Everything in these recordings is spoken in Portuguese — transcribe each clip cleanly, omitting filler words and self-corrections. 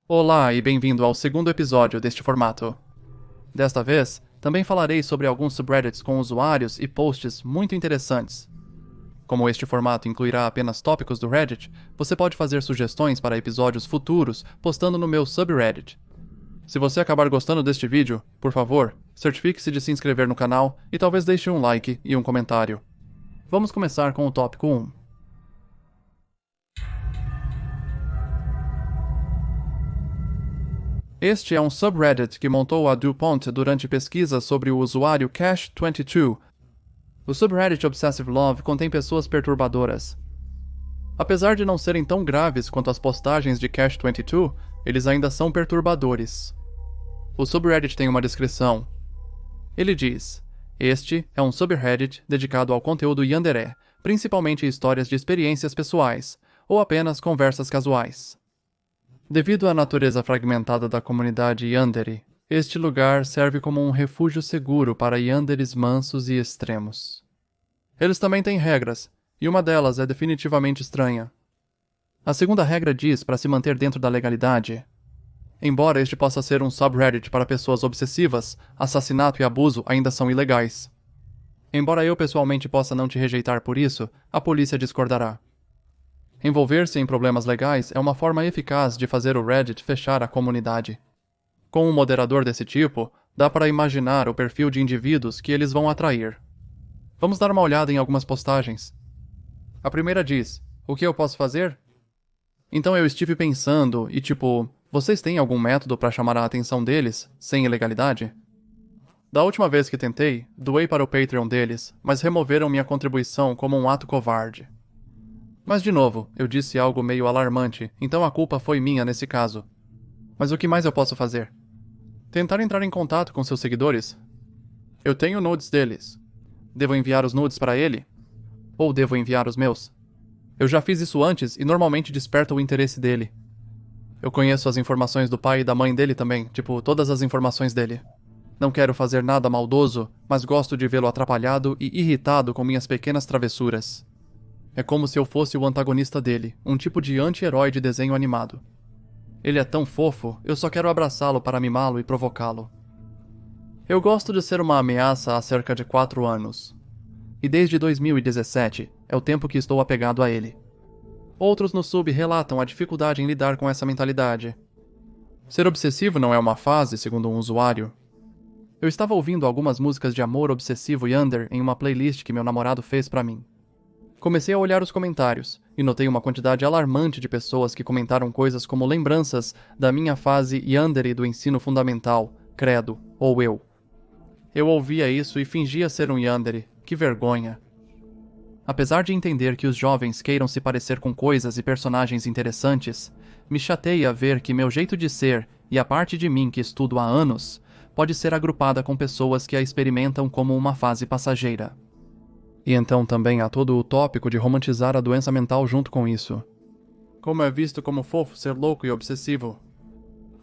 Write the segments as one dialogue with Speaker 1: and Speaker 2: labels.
Speaker 1: Olá e bem-vindo ao segundo episódio deste formato. Desta vez, também falarei sobre alguns subreddits com usuários e posts muito interessantes. Como este formato incluirá apenas tópicos do Reddit, você pode fazer sugestões para episódios futuros postando no meu subreddit. Se você acabar gostando deste vídeo, por favor, certifique-se de se inscrever no canal e talvez deixe um like e um comentário. Vamos começar com o tópico 1. Este é um subreddit que montou a DuPont durante pesquisas sobre o usuário Cash22. O subreddit Obsessive Love contém pessoas perturbadoras. Apesar de não serem tão graves quanto as postagens de Cash22, eles ainda são perturbadores. O subreddit tem uma descrição. Ele diz: este é um subreddit dedicado ao conteúdo yandere, principalmente histórias de experiências pessoais, ou apenas conversas casuais. Devido à natureza fragmentada da comunidade yandere, este lugar serve como um refúgio seguro para yanderes mansos e extremos. Eles também têm regras, e uma delas é definitivamente estranha. A segunda regra diz para se manter dentro da legalidade. Embora este possa ser um subreddit para pessoas obsessivas, assassinato e abuso ainda são ilegais. Embora eu pessoalmente possa não te rejeitar por isso, a polícia discordará. Envolver-se em problemas legais é uma forma eficaz de fazer o Reddit fechar a comunidade. Com um moderador desse tipo, dá para imaginar o perfil de indivíduos que eles vão atrair. Vamos dar uma olhada em algumas postagens. A primeira diz: o que eu posso fazer? Então eu estive pensando e vocês têm algum método para chamar a atenção deles, sem ilegalidade? Da última vez que tentei, doei para o Patreon deles, mas removeram minha contribuição como um ato covarde. Mas de novo, eu disse algo meio alarmante, então a culpa foi minha nesse caso. Mas o que mais eu posso fazer? Tentar entrar em contato com seus seguidores? Eu tenho nudes deles. Devo enviar os nudes para ele? Ou devo enviar os meus? Eu já fiz isso antes e normalmente desperta o interesse dele. Eu conheço as informações do pai e da mãe dele também, todas as informações dele. Não quero fazer nada maldoso, mas gosto de vê-lo atrapalhado e irritado com minhas pequenas travessuras. É como se eu fosse o antagonista dele, um tipo de anti-herói de desenho animado. Ele é tão fofo, eu só quero abraçá-lo para mimá-lo e provocá-lo. Eu gosto de ser uma ameaça há cerca de 4 anos. E desde 2017 é o tempo que estou apegado a ele. Outros no sub relatam a dificuldade em lidar com essa mentalidade. Ser obsessivo não é uma fase, segundo um usuário. Eu estava ouvindo algumas músicas de amor obsessivo yandere em uma playlist que meu namorado fez para mim. Comecei a olhar os comentários, e notei uma quantidade alarmante de pessoas que comentaram coisas como lembranças da minha fase yandere do ensino fundamental, credo, ou eu. Eu ouvia isso e fingia ser um yandere. Que vergonha. Apesar de entender que os jovens queiram se parecer com coisas e personagens interessantes, me chateia ver que meu jeito de ser e a parte de mim que estudo há anos pode ser agrupada com pessoas que a experimentam como uma fase passageira. E então também há todo o tópico de romantizar a doença mental junto com isso. Como é visto como fofo ser louco e obsessivo.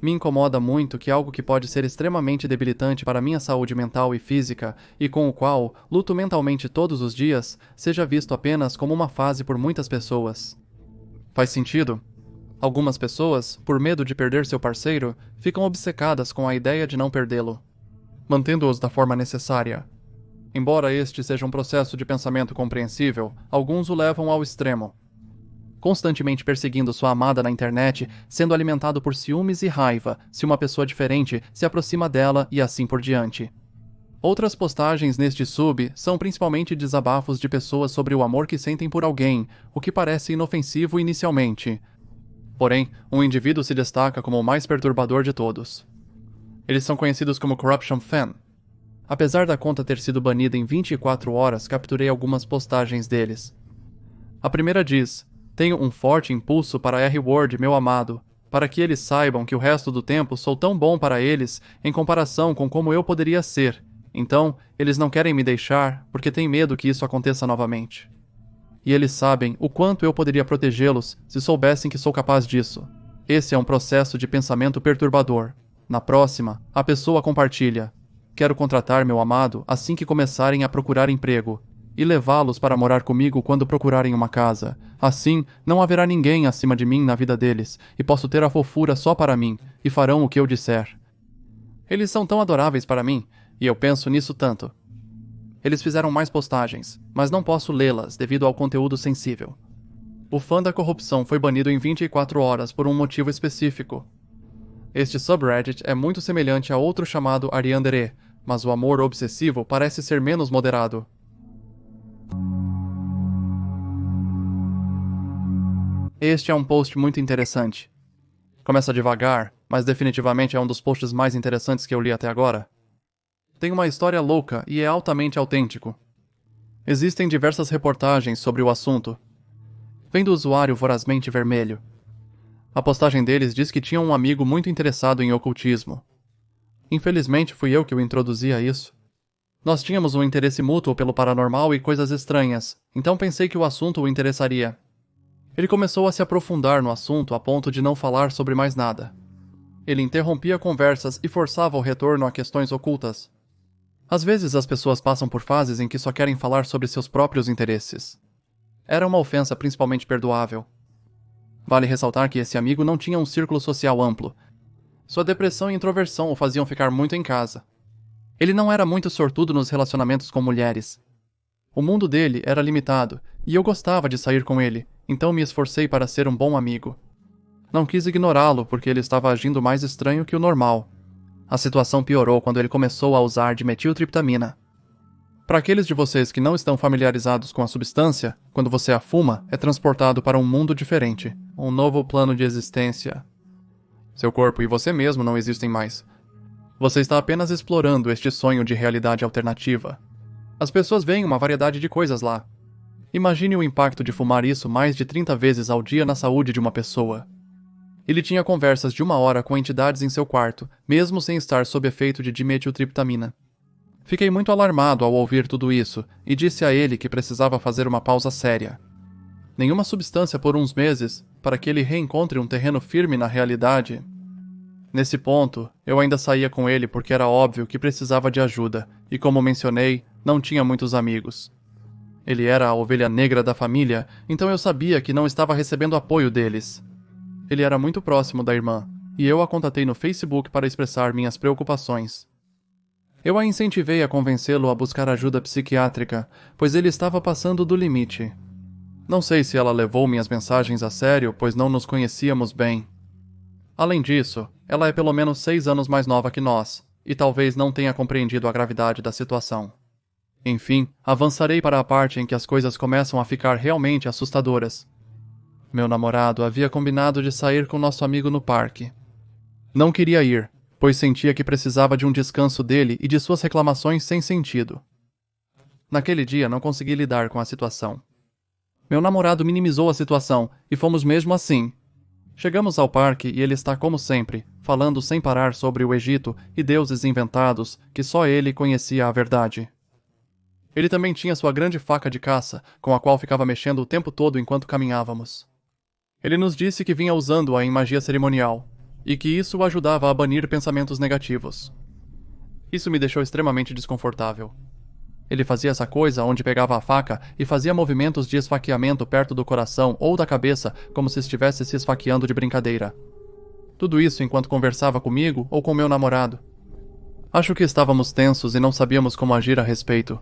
Speaker 1: Me incomoda muito que algo que pode ser extremamente debilitante para minha saúde mental e física, e com o qual luto mentalmente todos os dias, seja visto apenas como uma fase por muitas pessoas. Faz sentido? Algumas pessoas, por medo de perder seu parceiro, ficam obcecadas com a ideia de não perdê-lo, mantendo-os da forma necessária. Embora este seja um processo de pensamento compreensível, alguns o levam ao extremo. Constantemente perseguindo sua amada na internet, sendo alimentado por ciúmes e raiva se uma pessoa diferente se aproxima dela e assim por diante. Outras postagens neste sub são principalmente desabafos de pessoas sobre o amor que sentem por alguém, o que parece inofensivo inicialmente. Porém, um indivíduo se destaca como o mais perturbador de todos. Eles são conhecidos como Corruption Fan. Apesar da conta ter sido banida em 24 horas, capturei algumas postagens deles. A primeira diz: tenho um forte impulso para R-Word, meu amado, para que eles saibam que o resto do tempo sou tão bom para eles em comparação com como eu poderia ser. Então, eles não querem me deixar porque têm medo que isso aconteça novamente. E eles sabem o quanto eu poderia protegê-los se soubessem que sou capaz disso. Esse é um processo de pensamento perturbador. Na próxima, a pessoa compartilha: quero contratar meu amado assim que começarem a procurar emprego. e levá-los para morar comigo quando procurarem uma casa. Assim, não haverá ninguém acima de mim na vida deles, e posso ter a fofura só para mim, e farão o que eu disser. Eles são tão adoráveis para mim, e eu penso nisso tanto. Eles fizeram mais postagens, mas não posso lê-las devido ao conteúdo sensível. O fã da corrupção foi banido em 24 horas por um motivo específico. Este subreddit é muito semelhante a outro chamado Ariandere, mas o amor obsessivo parece ser menos moderado. Este é um post muito interessante. Começa devagar, mas definitivamente é um dos posts mais interessantes que eu li até agora. Tem uma história louca e é altamente autêntico. Existem diversas reportagens sobre o assunto. Vem do usuário Vorazmente Vermelho. A postagem deles diz que tinha um amigo muito interessado em ocultismo. Infelizmente fui eu que o introduzi a isso. Nós tínhamos um interesse mútuo pelo paranormal e coisas estranhas, então pensei que o assunto o interessaria. Ele começou a se aprofundar no assunto a ponto de não falar sobre mais nada. Ele interrompia conversas e forçava o retorno a questões ocultas. Às vezes as pessoas passam por fases em que só querem falar sobre seus próprios interesses. Era uma ofensa principalmente perdoável. Vale ressaltar que esse amigo não tinha um círculo social amplo. Sua depressão e introversão o faziam ficar muito em casa. Ele não era muito sortudo nos relacionamentos com mulheres. O mundo dele era limitado, e eu gostava de sair com ele, então me esforcei para ser um bom amigo. Não quis ignorá-lo porque ele estava agindo mais estranho que o normal. A situação piorou quando ele começou a usar dimetiltriptamina. Para aqueles de vocês que não estão familiarizados com a substância, quando você a fuma, é transportado para um mundo diferente, um novo plano de existência. Seu corpo e você mesmo não existem mais. Você está apenas explorando este sonho de realidade alternativa. As pessoas veem uma variedade de coisas lá. Imagine o impacto de fumar isso mais de 30 vezes ao dia na saúde de uma pessoa. Ele tinha conversas de 1 hora com entidades em seu quarto, mesmo sem estar sob efeito de dimetiltriptamina. Fiquei muito alarmado ao ouvir tudo isso, e disse a ele que precisava fazer uma pausa séria. Nenhuma substância por uns meses, para que ele reencontre um terreno firme na realidade. Nesse ponto, eu ainda saía com ele porque era óbvio que precisava de ajuda, e como mencionei, não tinha muitos amigos. Ele era a ovelha negra da família, então eu sabia que não estava recebendo apoio deles. Ele era muito próximo da irmã, e eu a contatei no Facebook para expressar minhas preocupações. Eu a incentivei a convencê-lo a buscar ajuda psiquiátrica, pois ele estava passando do limite. Não sei se ela levou minhas mensagens a sério, pois não nos conhecíamos bem. Além disso, ela é pelo menos 6 anos mais nova que nós, e talvez não tenha compreendido a gravidade da situação. Enfim, avançarei para a parte em que as coisas começam a ficar realmente assustadoras. Meu namorado havia combinado de sair com nosso amigo no parque. Não queria ir, pois sentia que precisava de um descanso dele e de suas reclamações sem sentido. Naquele dia não consegui lidar com a situação. Meu namorado minimizou a situação, e fomos mesmo assim. Chegamos ao parque e ele está como sempre, falando sem parar sobre o Egito e deuses inventados, que só ele conhecia a verdade. Ele também tinha sua grande faca de caça, com a qual ficava mexendo o tempo todo enquanto caminhávamos. Ele nos disse que vinha usando-a em magia cerimonial, e que isso o ajudava a banir pensamentos negativos. Isso me deixou extremamente desconfortável. Ele fazia essa coisa onde pegava a faca e fazia movimentos de esfaqueamento perto do coração ou da cabeça como se estivesse se esfaqueando de brincadeira. Tudo isso enquanto conversava comigo ou com meu namorado. Acho que estávamos tensos e não sabíamos como agir a respeito.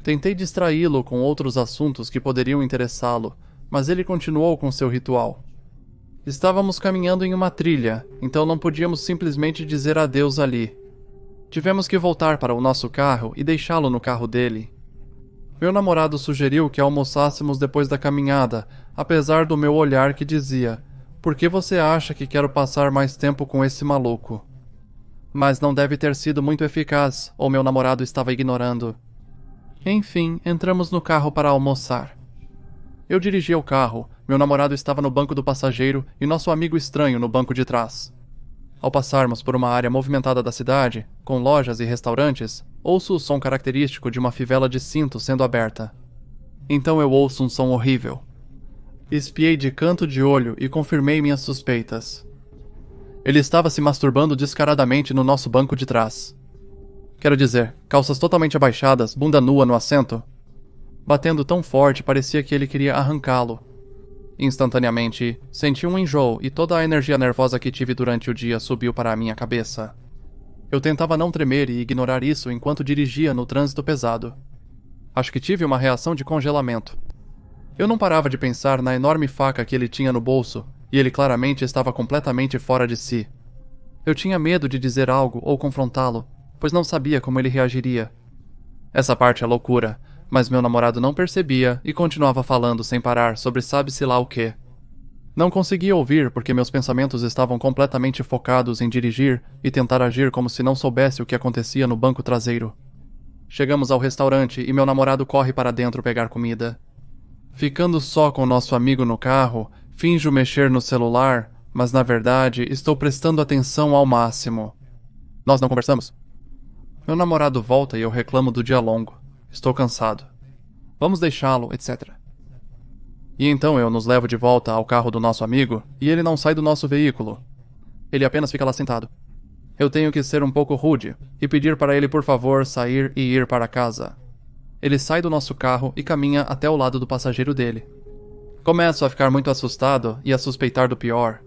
Speaker 1: Tentei distraí-lo com outros assuntos que poderiam interessá-lo, mas ele continuou com seu ritual. Estávamos caminhando em uma trilha, então não podíamos simplesmente dizer adeus ali. Tivemos que voltar para o nosso carro e deixá-lo no carro dele. Meu namorado sugeriu que almoçássemos depois da caminhada, apesar do meu olhar que dizia: "Por que você acha que quero passar mais tempo com esse maluco?" Mas não deve ter sido muito eficaz, ou meu namorado estava ignorando. Enfim, entramos no carro para almoçar. Eu dirigia o carro, meu namorado estava no banco do passageiro e nosso amigo estranho no banco de trás. Ao passarmos por uma área movimentada da cidade, com lojas e restaurantes, ouço o som característico de uma fivela de cinto sendo aberta. Então eu ouço um som horrível. Espiei de canto de olho e confirmei minhas suspeitas. Ele estava se masturbando descaradamente no nosso banco de trás. Quero dizer, calças totalmente abaixadas, bunda nua no assento. batendo tão forte parecia que ele queria arrancá-lo. Instantaneamente, senti um enjoo e toda a energia nervosa que tive durante o dia subiu para a minha cabeça. Eu tentava não tremer e ignorar isso enquanto dirigia no trânsito pesado. Acho que tive uma reação de congelamento. Eu não parava de pensar na enorme faca que ele tinha no bolso, e ele claramente estava completamente fora de si. Eu tinha medo de dizer algo ou confrontá-lo, pois não sabia como ele reagiria. Essa parte é loucura, mas meu namorado não percebia e continuava falando sem parar sobre sabe-se lá o quê. Não conseguia ouvir porque meus pensamentos estavam completamente focados em dirigir e tentar agir como se não soubesse o que acontecia no banco traseiro. Chegamos ao restaurante e meu namorado corre para dentro pegar comida. Ficando só com nosso amigo no carro, finjo mexer no celular, mas na verdade estou prestando atenção ao máximo. Nós não conversamos. Meu namorado volta e eu reclamo do dia longo. Estou cansado. Vamos deixá-lo, etc. E então eu nos levo de volta ao carro do nosso amigo e ele não sai do nosso veículo. Ele apenas fica lá sentado. Eu tenho que ser um pouco rude e pedir para ele por favor sair e ir para casa. Ele sai do nosso carro e caminha até o lado do passageiro dele. Começo a ficar muito assustado e a suspeitar do pior.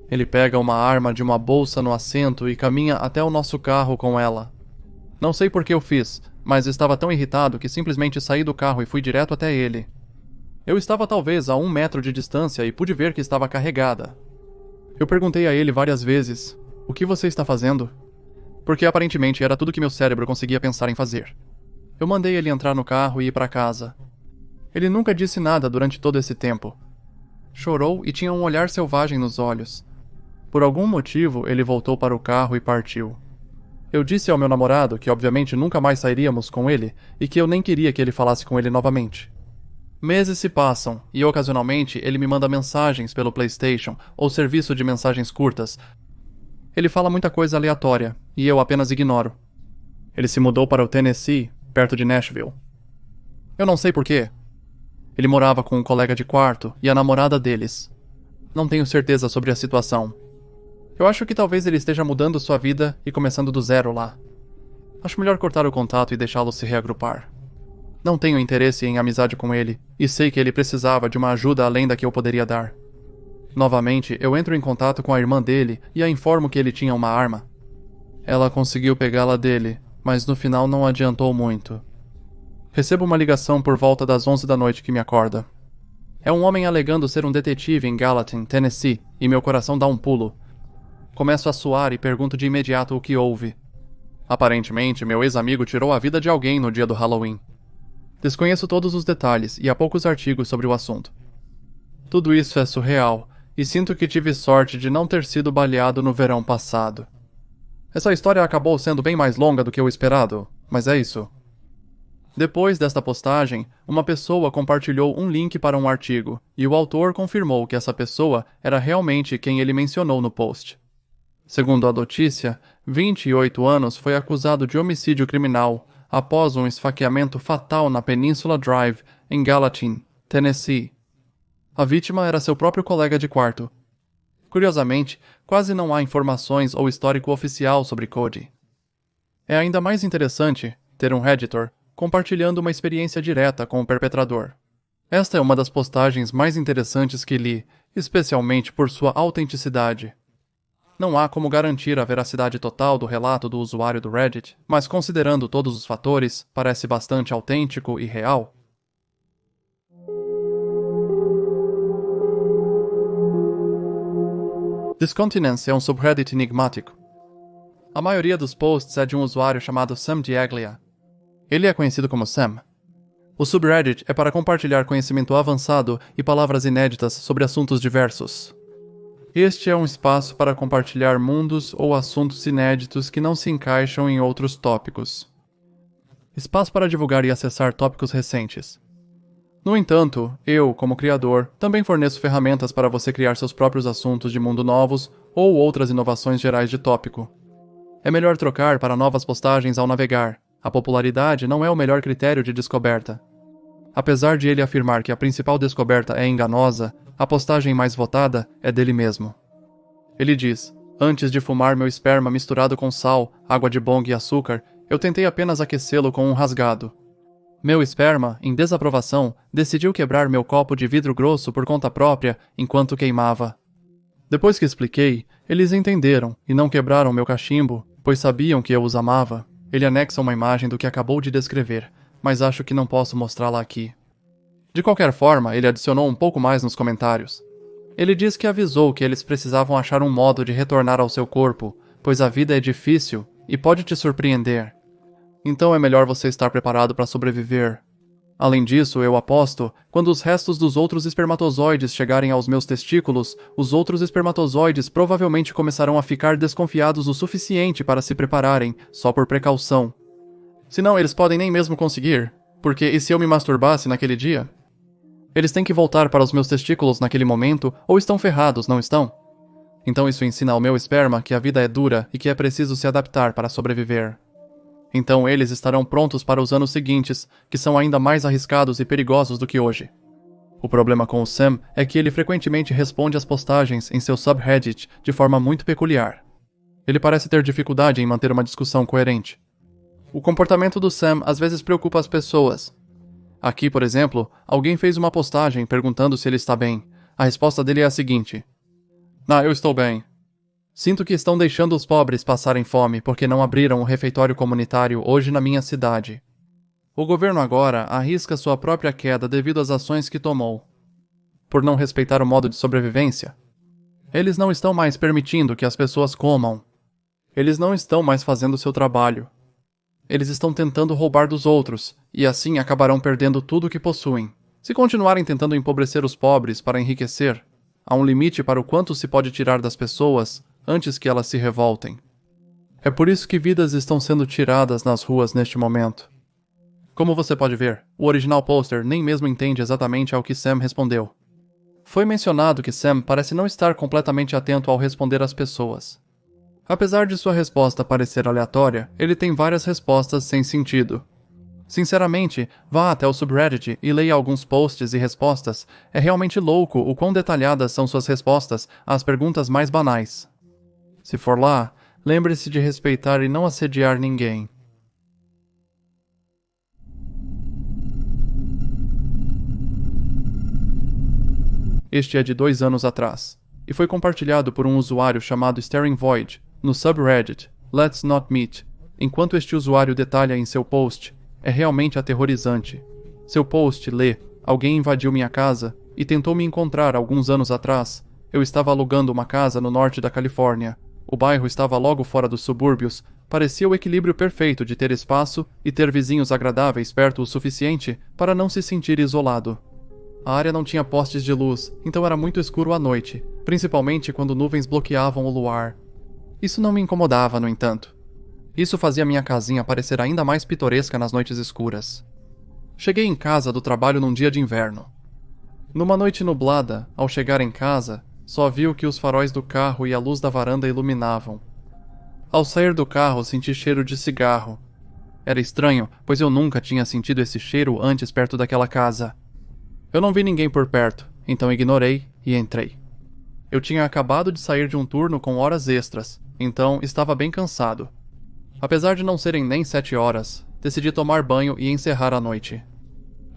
Speaker 1: Ele pega uma arma de uma bolsa no assento e caminha até o nosso carro com ela. Não sei por que eu fiz, mas estava tão irritado que simplesmente saí do carro e fui direto até ele. Eu estava talvez a 1 metro de distância e pude ver que estava carregada. Eu perguntei a ele várias vezes, "O que você está fazendo?" Porque aparentemente era tudo que meu cérebro conseguia pensar em fazer. Eu mandei ele entrar no carro e ir para casa. Ele nunca disse nada durante todo esse tempo. Chorou e tinha um olhar selvagem nos olhos. Por algum motivo, ele voltou para o carro e partiu. Eu disse ao meu namorado que obviamente nunca mais sairíamos com ele e que eu nem queria que ele falasse com ele novamente. Meses se passam e ocasionalmente ele me manda mensagens pelo PlayStation ou serviço de mensagens curtas. Ele fala muita coisa aleatória e eu apenas ignoro. Ele se mudou para o Tennessee, perto de Nashville. Eu não sei porquê. Ele morava com um colega de quarto e a namorada deles. Não tenho certeza sobre a situação. Eu acho que talvez ele esteja mudando sua vida e começando do zero lá. Acho melhor cortar o contato e deixá-lo se reagrupar. Não tenho interesse em amizade com ele, e sei que ele precisava de uma ajuda além da que eu poderia dar. Novamente, eu entro em contato com a irmã dele e a informo que ele tinha uma arma. Ela conseguiu pegá-la dele, mas no final não adiantou muito. Recebo uma ligação por volta das 11 da noite que me acorda. É um homem alegando ser um detetive em Gallatin, Tennessee, e meu coração dá um pulo. Começo a suar e pergunto de imediato o que houve. Aparentemente, meu ex-amigo tirou a vida de alguém no dia do Halloween. Desconheço todos os detalhes e há poucos artigos sobre o assunto. Tudo isso é surreal, e sinto que tive sorte de não ter sido baleado no verão passado. Essa história acabou sendo bem mais longa do que o esperado, mas é isso. Depois desta postagem, uma pessoa compartilhou um link para um artigo, e o autor confirmou que essa pessoa era realmente quem ele mencionou no post. Segundo a notícia, 28 anos foi acusado de homicídio criminal após um esfaqueamento fatal na Peninsula Drive, em Gallatin, Tennessee. A vítima era seu próprio colega de quarto. Curiosamente, quase não há informações ou histórico oficial sobre Cody. É ainda mais interessante ter um Redditor compartilhando uma experiência direta com o perpetrador. Esta é uma das postagens mais interessantes que li, especialmente por sua autenticidade. Não há como garantir a veracidade total do relato do usuário do Reddit, mas considerando todos os fatores, parece bastante autêntico e real. Discontinence é um subreddit enigmático. A maioria dos posts é de um usuário chamado Sam Diaglia. Ele é conhecido como Sam. O subreddit é para compartilhar conhecimento avançado e palavras inéditas sobre assuntos diversos. Este é um espaço para compartilhar mundos ou assuntos inéditos que não se encaixam em outros tópicos. Espaço para divulgar e acessar tópicos recentes. No entanto, eu, como criador, também forneço ferramentas para você criar seus próprios assuntos de mundo novos ou outras inovações gerais de tópico. É melhor trocar para novas postagens ao navegar. A popularidade não é o melhor critério de descoberta. Apesar de ele afirmar que a principal descoberta é enganosa, a postagem mais votada é dele mesmo. Ele diz: "Antes de fumar meu esperma misturado com sal, água de bong e açúcar, eu tentei apenas aquecê-lo com um rasgado. Meu esperma, em desaprovação, decidiu quebrar meu copo de vidro grosso por conta própria enquanto queimava. Depois que expliquei, eles entenderam e não quebraram meu cachimbo, pois sabiam que eu os amava. Ele anexa uma imagem do que acabou de descrever, mas acho que não posso mostrá-la aqui. De qualquer forma, ele adicionou um pouco mais nos comentários. Ele diz que avisou que eles precisavam achar um modo de retornar ao seu corpo, pois a vida é difícil e pode te surpreender. Então é melhor você estar preparado para sobreviver. Além disso, eu aposto, quando os restos dos outros espermatozoides chegarem aos meus testículos, os outros espermatozoides provavelmente começarão a ficar desconfiados o suficiente para se prepararem, só por precaução. Senão eles podem nem mesmo conseguir, porque e se eu me masturbasse naquele dia? Eles têm que voltar para os meus testículos naquele momento, ou estão ferrados, não estão? Então isso ensina ao meu esperma que a vida é dura e que é preciso se adaptar para sobreviver. Então eles estarão prontos para os anos seguintes, que são ainda mais arriscados e perigosos do que hoje. O problema com o Sam é que ele frequentemente responde às postagens em seu subreddit de forma muito peculiar. Ele parece ter dificuldade em manter uma discussão coerente. O comportamento do Sam às vezes preocupa as pessoas. Aqui, por exemplo, alguém fez uma postagem perguntando se ele está bem. A resposta dele é a seguinte: eu estou bem. Sinto que estão deixando os pobres passarem fome porque não abriram o refeitório comunitário hoje na minha cidade. O governo agora arrisca sua própria queda devido às ações que tomou. Por não respeitar o modo de sobrevivência. Eles não estão mais permitindo que as pessoas comam. Eles não estão mais fazendo seu trabalho. Eles estão tentando roubar dos outros, e assim acabarão perdendo tudo o que possuem. Se continuarem tentando empobrecer os pobres para enriquecer, há um limite para o quanto se pode tirar das pessoas antes que elas se revoltem. É por isso que vidas estão sendo tiradas nas ruas neste momento. Como você pode ver, o original pôster nem mesmo entende exatamente ao que Sam respondeu. Foi mencionado que Sam parece não estar completamente atento ao responder às pessoas. Apesar de sua resposta parecer aleatória, ele tem várias respostas sem sentido. Sinceramente, vá até o subreddit e leia alguns posts e respostas. É realmente louco o quão detalhadas são suas respostas às perguntas mais banais. Se for lá, lembre-se de respeitar e não assediar ninguém. Este é de 2 anos atrás, e foi compartilhado por um usuário chamado Staring Void, no subreddit Let's Not Meet. Enquanto este usuário detalha em seu post, é realmente aterrorizante. Seu post lê: alguém invadiu minha casa e tentou me encontrar alguns anos atrás. Eu estava alugando uma casa no norte da Califórnia. O bairro estava logo fora dos subúrbios. Parecia o equilíbrio perfeito de ter espaço e ter vizinhos agradáveis perto o suficiente para não se sentir isolado. A área não tinha postes de luz, então era muito escuro à noite, principalmente quando nuvens bloqueavam o luar. Isso não me incomodava, no entanto. Isso fazia minha casinha parecer ainda mais pitoresca nas noites escuras. Cheguei em casa do trabalho num dia de inverno. Numa noite nublada, ao chegar em casa, só vi o que os faróis do carro e a luz da varanda iluminavam. Ao sair do carro, senti cheiro de cigarro. Era estranho, pois eu nunca tinha sentido esse cheiro antes perto daquela casa. Eu não vi ninguém por perto, então ignorei e entrei. Eu tinha acabado de sair de um turno com horas extras, então estava bem cansado. Apesar de não serem nem 7 horas, decidi tomar banho e encerrar a noite.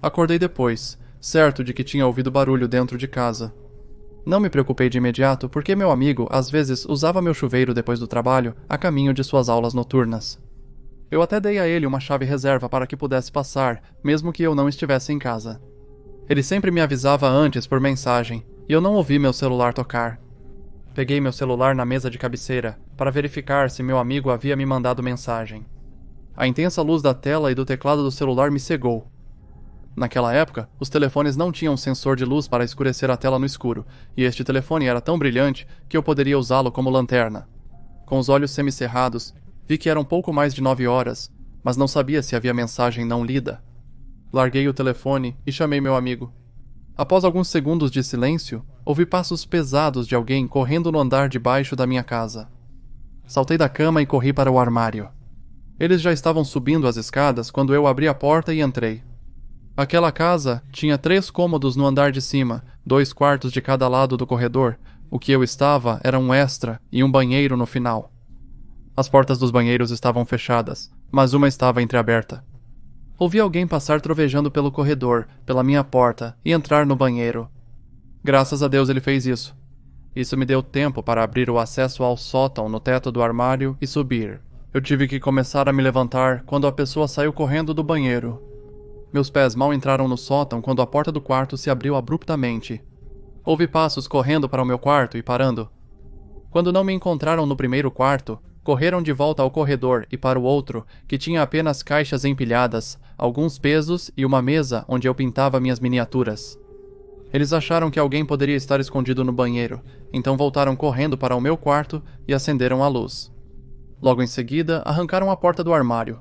Speaker 1: Acordei depois, certo de que tinha ouvido barulho dentro de casa. Não me preocupei de imediato porque meu amigo às vezes usava meu chuveiro depois do trabalho a caminho de suas aulas noturnas. Eu até dei a ele uma chave reserva para que pudesse passar, mesmo que eu não estivesse em casa. Ele sempre me avisava antes por mensagem, e eu não ouvi meu celular tocar. Peguei meu celular na mesa de cabeceira para verificar se meu amigo havia me mandado mensagem. A intensa luz da tela e do teclado do celular me cegou. Naquela época, os telefones não tinham sensor de luz para escurecer a tela no escuro, e este telefone era tão brilhante que eu poderia usá-lo como lanterna. Com os olhos semicerrados, vi que eram pouco mais de 9 horas, mas não sabia se havia mensagem não lida. Larguei o telefone e chamei meu amigo. Após alguns segundos de silêncio, ouvi passos pesados de alguém correndo no andar de baixo da minha casa. Saltei da cama e corri para o armário. Eles já estavam subindo as escadas quando eu abri a porta e entrei. Aquela casa tinha 3 cômodos no andar de cima, 2 quartos de cada lado do corredor. O que eu estava era um extra e um banheiro no final. As portas dos banheiros estavam fechadas, mas uma estava entreaberta. Ouvi alguém passar trovejando pelo corredor, pela minha porta, e entrar no banheiro. Graças a Deus ele fez isso. Isso me deu tempo para abrir o acesso ao sótão no teto do armário e subir. Eu tive que começar a me levantar quando a pessoa saiu correndo do banheiro. Meus pés mal entraram no sótão quando a porta do quarto se abriu abruptamente. Ouvi passos correndo para o meu quarto e parando. Quando não me encontraram no primeiro quarto, correram de volta ao corredor e para o outro, que tinha apenas caixas empilhadas, alguns pesos e uma mesa onde eu pintava minhas miniaturas. Eles acharam que alguém poderia estar escondido no banheiro, então voltaram correndo para o meu quarto e acenderam a luz. Logo em seguida, arrancaram a porta do armário.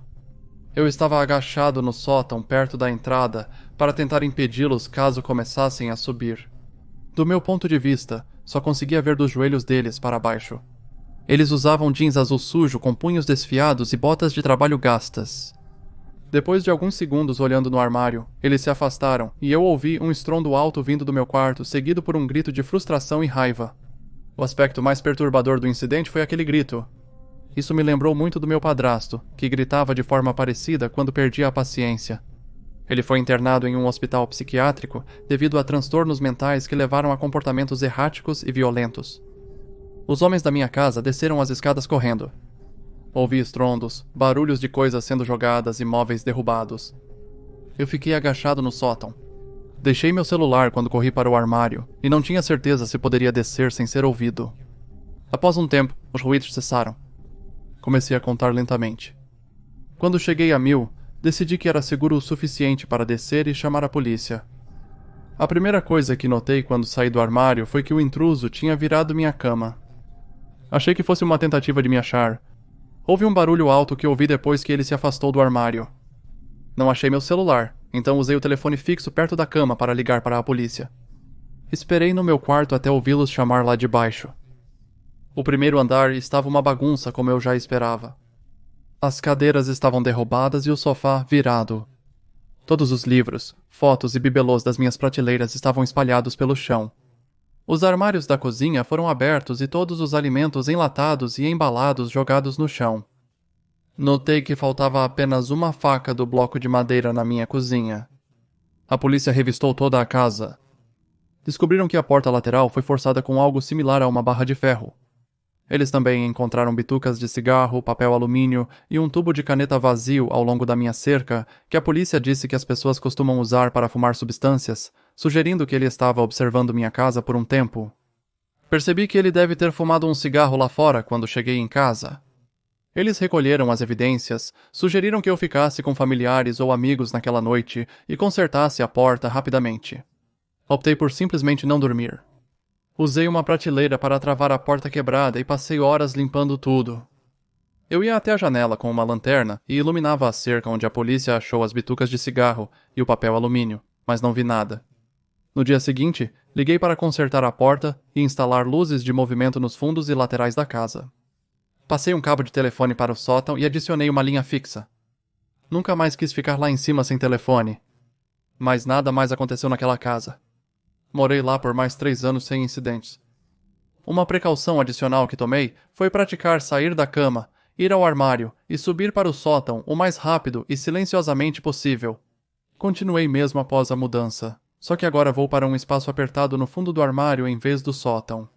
Speaker 1: Eu estava agachado no sótão perto da entrada para tentar impedi-los caso começassem a subir. Do meu ponto de vista, só conseguia ver dos joelhos deles para baixo. Eles usavam jeans azul sujo com punhos desfiados e botas de trabalho gastas. Depois de alguns segundos olhando no armário, eles se afastaram e eu ouvi um estrondo alto vindo do meu quarto, seguido por um grito de frustração e raiva. O aspecto mais perturbador do incidente foi aquele grito. Isso me lembrou muito do meu padrasto, que gritava de forma parecida quando perdia a paciência. Ele foi internado em um hospital psiquiátrico devido a transtornos mentais que levaram a comportamentos erráticos e violentos. Os homens da minha casa desceram as escadas correndo. Ouvi estrondos, barulhos de coisas sendo jogadas e móveis derrubados. Eu fiquei agachado no sótão. Deixei meu celular quando corri para o armário e não tinha certeza se poderia descer sem ser ouvido. Após um tempo, os ruídos cessaram. Comecei a contar lentamente. Quando cheguei a 1000, decidi que era seguro o suficiente para descer e chamar a polícia. A primeira coisa que notei quando saí do armário foi que o intruso tinha virado minha cama. Achei que fosse uma tentativa de me achar. Houve um barulho alto que ouvi depois que ele se afastou do armário. Não achei meu celular, então usei o telefone fixo perto da cama para ligar para a polícia. Esperei no meu quarto até ouvi-los chamar lá de baixo. O primeiro andar estava uma bagunça como eu já esperava. As cadeiras estavam derrubadas e o sofá virado. Todos os livros, fotos e bibelôs das minhas prateleiras estavam espalhados pelo chão. Os armários da cozinha foram abertos e todos os alimentos enlatados e embalados jogados no chão. Notei que faltava apenas uma faca do bloco de madeira na minha cozinha. A polícia revistou toda a casa. Descobriram que a porta lateral foi forçada com algo similar a uma barra de ferro. Eles também encontraram bitucas de cigarro, papel alumínio e um tubo de caneta vazio ao longo da minha cerca, que a polícia disse que as pessoas costumam usar para fumar substâncias, sugerindo que ele estava observando minha casa por um tempo. Percebi que ele deve ter fumado um cigarro lá fora quando cheguei em casa. Eles recolheram as evidências, sugeriram que eu ficasse com familiares ou amigos naquela noite e consertasse a porta rapidamente. Optei por simplesmente não dormir. Usei uma prateleira para travar a porta quebrada e passei horas limpando tudo. Eu ia até a janela com uma lanterna e iluminava a cerca onde a polícia achou as bitucas de cigarro e o papel alumínio, mas não vi nada. No dia seguinte, liguei para consertar a porta e instalar luzes de movimento nos fundos e laterais da casa. Passei um cabo de telefone para o sótão e adicionei uma linha fixa. Nunca mais quis ficar lá em cima sem telefone. Mas nada mais aconteceu naquela casa. Morei lá por mais 3 anos sem incidentes. Uma precaução adicional que tomei foi praticar sair da cama, ir ao armário e subir para o sótão o mais rápido e silenciosamente possível. Continuei mesmo após a mudança, só que agora vou para um espaço apertado no fundo do armário em vez do sótão.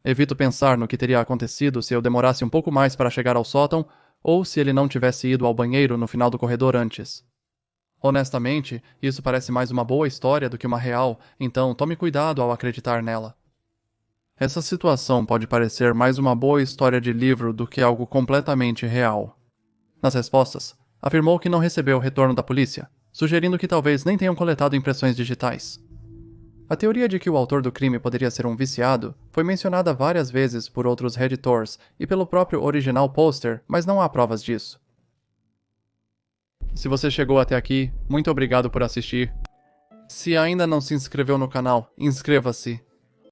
Speaker 1: Evito pensar no que teria acontecido se eu demorasse um pouco mais para chegar ao sótão ou se ele não tivesse ido ao banheiro no final do corredor antes. Honestamente, isso parece mais uma boa história do que uma real, então tome cuidado ao acreditar nela. Essa situação pode parecer mais uma boa história de livro do que algo completamente real. Nas respostas, afirmou que não recebeu o retorno da polícia, sugerindo que talvez nem tenham coletado impressões digitais. A teoria de que o autor do crime poderia ser um viciado foi mencionada várias vezes por outros Redditors e pelo próprio original poster, mas não há provas disso. Se você chegou até aqui, muito obrigado por assistir. Se ainda não se inscreveu no canal, inscreva-se.